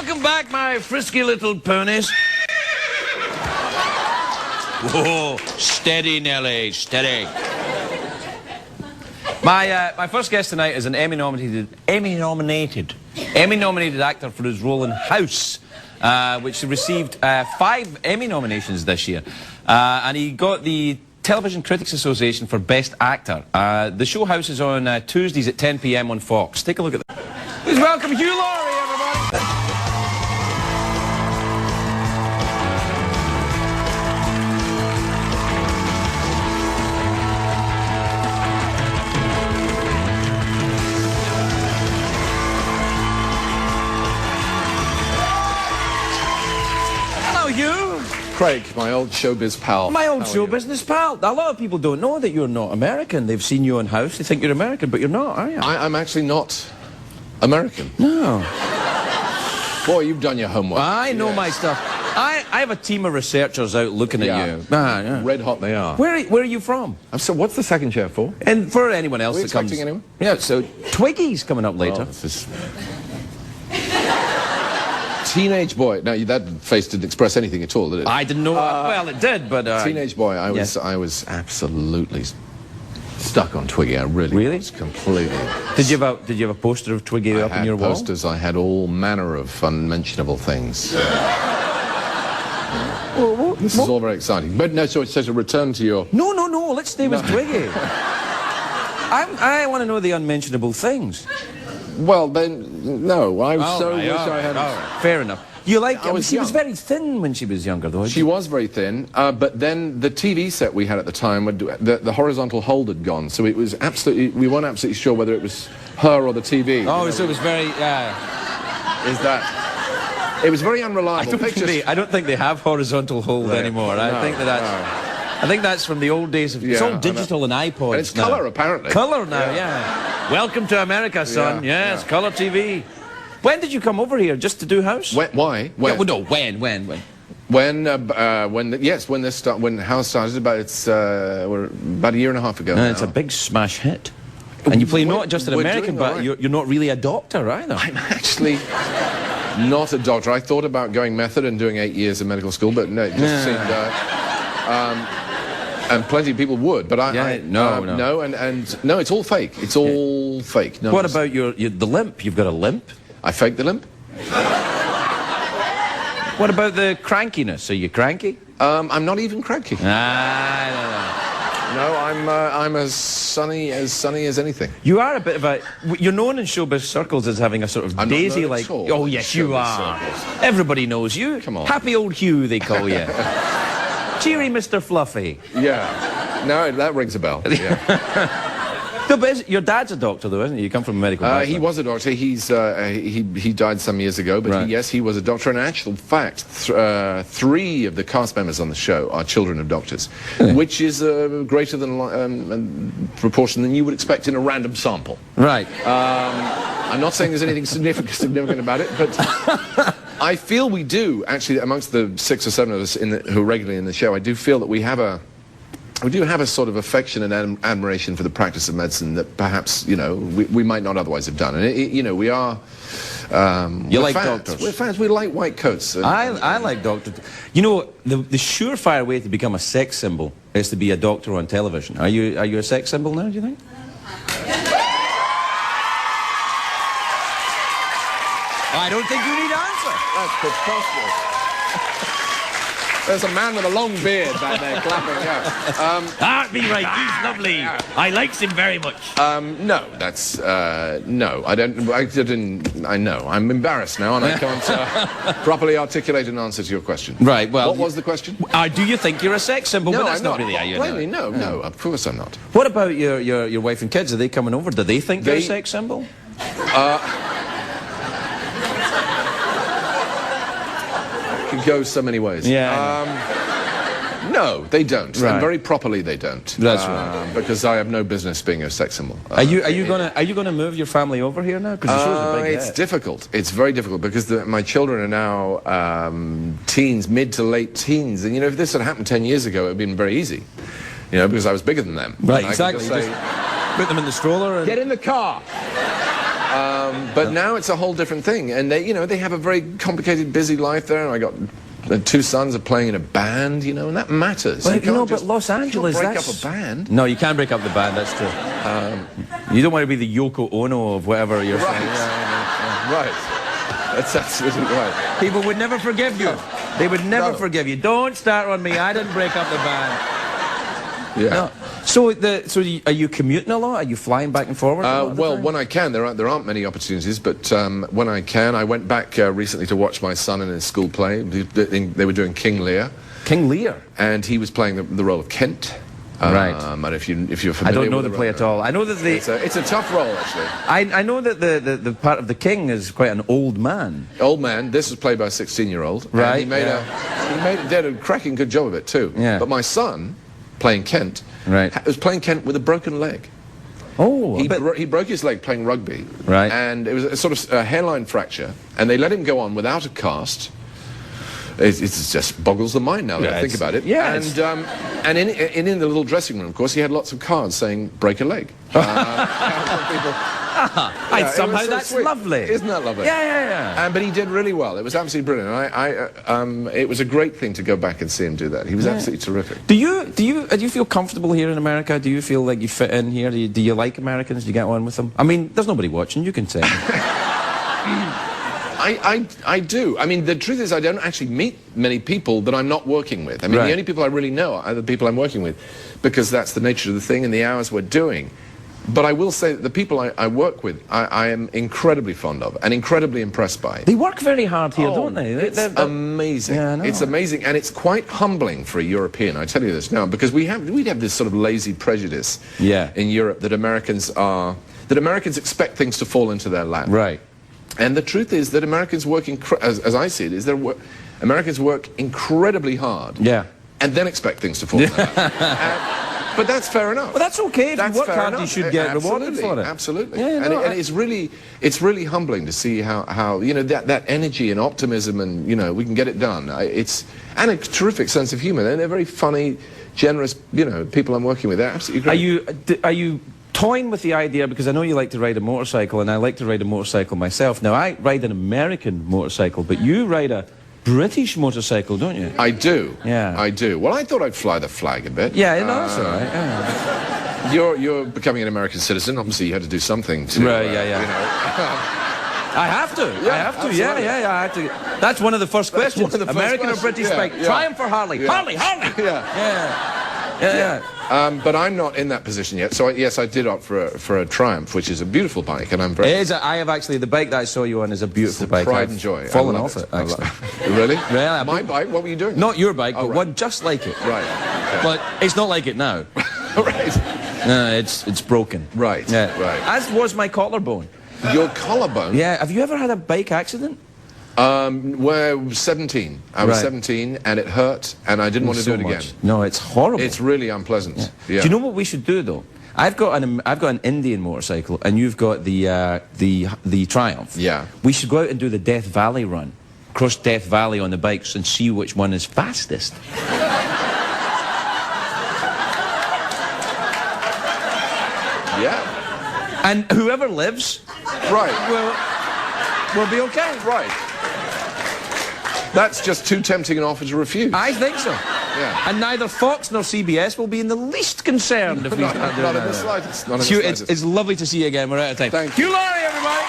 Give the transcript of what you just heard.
Welcome back, my frisky little ponies. Whoa, steady, Nelly, steady. My first guest tonight is an Emmy-nominated actor for his role in House, which received 5 Emmy nominations this year. And he got the Television Critics Association for Best Actor. The show House is on Tuesdays at 10 p.m. on Fox. Take a look at that. Please welcome Hugh Laurie, everybody. Hello, Hugh. Craig, my old showbiz pal. My old show business pal. A lot of people don't know that you're not American. They've seen you on House. They think you're American, but you're not, are you? I'm actually not American. No. Boy, you've done your homework. I know my stuff. I have a team of researchers out looking at you. Yeah. Red hot they are. Where are you from? So what's the second chair for? And for anyone else Are we that comes... expecting anyone? Yeah, so Twiggy's coming up later. Oh, this is... Teenage boy. Now, that face didn't express anything at all, did it? I didn't know... well, it did, but... Teenage boy, I was absolutely stuck on Twiggy. I really was completely... Did you have a poster of Twiggy up on your wall? I had posters. I had all manner of unmentionable things. This is all very exciting. But no, so it says a return to your... No. Let's stay with Twiggy. I want to know the unmentionable things. Well, then, no. I wish I had... All right. Fair enough. You like... she was very thin when she was younger, though. She was very thin, but then the TV set we had at the time, the horizontal hold had gone, so it was absolutely... We weren't absolutely sure whether it was her or the TV. Oh, so it was very... Is that... It was very unreliable. I don't think they have horizontal hold anymore. I think that's from the old days of... It's all digital and iPods. And it's colour, apparently. Colour now, yeah. Welcome to America, son. Yes, colour TV. When did you come over here? Just to do House? Why? When? Yeah, well, no, when? When House started, about a year and a half ago. It's a big smash hit. And you play not just an American, but you're not really a doctor either. I'm actually not a doctor. I thought about going method and doing 8 years of medical school, but no, it just seemed... and plenty of people would, but no, it's all fake. It's all fake. No, what about the limp? You've got a limp? I faked the limp. What about the crankiness? Are you cranky? I'm not even cranky. No. I'm as sunny as anything. You are a bit of a... You're known in showbiz circles as having a sort of daisy-like... Oh, yes, you are. Circles. Everybody knows you. Come on. Happy old Hugh, they call you. Cheery Mr. Fluffy. Yeah. No, that rings a bell. Yeah. No, but your dad's a doctor, though, isn't he? You come from a medical background. He was a doctor. He died some years ago, but he was a doctor. In actual fact, 3 of the cast members on the show are children of doctors, which is a greater than proportion than you would expect in a random sample. Right. I'm not saying there's anything significant about it, but I feel we do, actually, amongst the 6 or 7 of us who are regularly in the show, I do feel that we do have a sort of affection and admiration for the practice of medicine that perhaps, we might not otherwise have done. And, we are... you like doctors? We're fans. We like white coats. I like doctors. You know, the surefire way to become a sex symbol is to be a doctor on television. Are you a sex symbol now, do you think? I don't think you need to answer. That's preposterous. There's a man with a long beard back there clapping, That'd be right, he's lovely. I likes him very much. No, that's, no, I know. I'm embarrassed now and I can't properly articulate an answer to your question. Right, well... What was the question? Do you think you're a sex symbol? No, but that's I'm not really how you know. No, of course I'm not. What about your wife and kids? Are they coming over? Do they think you're a sex symbol? Could go so many ways. Yeah. No, they don't. Right. And very properly they don't. That's right. Because I have no business being a sex symbol. Are you gonna move your family over here now? Because the show's a big It's hit. difficult. It's very difficult because my children are now teens, mid to late teens, and if this had happened 10 years ago, it would have been very easy. Because I was bigger than them. Right, exactly. Just put them in the stroller and... Get in the car. But now it's a whole different thing, and they have a very complicated, busy life there. And I got the 2 sons are playing in a band, and that matters. Well, can't but Los Angeles, break up a band. No, you can't break up the band. That's true. You don't want to be the Yoko Ono of whatever you're Right. saying. Right. That's absolutely right. People would never forgive you. They would never forgive you. Don't start on me. I didn't break up the band. Yeah. No. So are you commuting a lot? Are you flying back and forward? Well, when I can, there aren't many opportunities, but when I can, I went back recently to watch my son in his school play. They were doing King Lear. King Lear? And he was playing the role of Kent. Right. And if you're familiar, I don't know with the play at all. I know that it's a tough role, actually. I know that the part of the king is quite an old man. Old man. This was played by a 16-year-old. Right. And he did a cracking good job of it too. Yeah. But my son, playing Kent, was playing Kent with a broken leg. Oh, he broke his leg playing rugby. Right. And it was a sort of a hairline fracture, and they let him go on without a cast. It just boggles the mind now that I think about it. Yeah. And in the little dressing room, of course, he had lots of cards saying "break a leg." Somehow that's sweet. lovely. Isn't that lovely? Yeah. But he did really well. It was absolutely brilliant. It was a great thing to go back and see him do that. He was absolutely terrific. Do you feel comfortable here in America? Do you feel like you fit in here? Do you like Americans? Do you get on with them? I mean, there's nobody watching. You can say. I do. I mean, the truth is I don't actually meet many people that I'm not working with. I mean, the only people I really know are the people I'm working with, because that's the nature of the thing and the hours we're doing. But I will say that the people I work with, I am incredibly fond of and incredibly impressed by. They work very hard here, don't they? It's amazing. Yeah, I know. It's amazing, and it's quite humbling for a European, I tell you this now, because we have this sort of lazy prejudice in Europe that Americans expect things to fall into their lap. Right. And the truth is that Americans work, as I see it, Americans work incredibly hard. Yeah. And then expect things to fall into their lap. But that's fair enough. Well, that's okay. If you work hard, you should get rewarded for it. Absolutely. Yeah, and it's really humbling to see how that energy and optimism and we can get it done. And a terrific sense of humour. They're very funny, generous people I'm working with. They're absolutely great. Are you toying with the idea, because I know you like to ride a motorcycle, and I like to ride a motorcycle myself. Now, I ride an American motorcycle, but you ride a British motorcycle, don't you? I do. Yeah. I do. Well, I thought I'd fly the flag a bit. Yeah, no, that's all right. Yeah. You're becoming an American citizen. Obviously, you had to do something to... Right, yeah. I have to. Yeah, I have to. absolutely. Yeah. I have to. That's one of the first questions. One of the first American questions. or British bike? Yeah. Triumph or Harley? Yeah. Harley! Yeah. But I'm not in that position yet. So yes, I did opt for a Triumph, which is a beautiful bike, and I'm very... I have actually, the bike that I saw you on is a beautiful bike. Pride and joy. Fallen off it, actually. Really? Yeah. My bike? What were you doing? Not your bike, but right. one just like it. Right. Okay. But it's not like it now. Right. No, it's broken. Right. Yeah. Right. As was my collarbone. Your collarbone? Yeah. Have you ever had a bike accident? Well, 17. I was Right. 17, and it hurt, and I didn't want to do it again. No, it's horrible. It's really unpleasant. Yeah. Do you know what we should do though? I've got an Indian motorcycle, and you've got the Triumph. Yeah. We should go out and do the Death Valley run, cross Death Valley on the bikes, and see which one is fastest. Yeah. And whoever lives, Right. will be okay. Right. That's just too tempting an offer to refuse. I think so. Yeah. And neither Fox nor CBS will be in the least concerned if we start doing Not in that. the slightest. Not in the Hugh, slightest. it's lovely to see you again. We're out of time. Thank you. Hugh Laurie, everybody.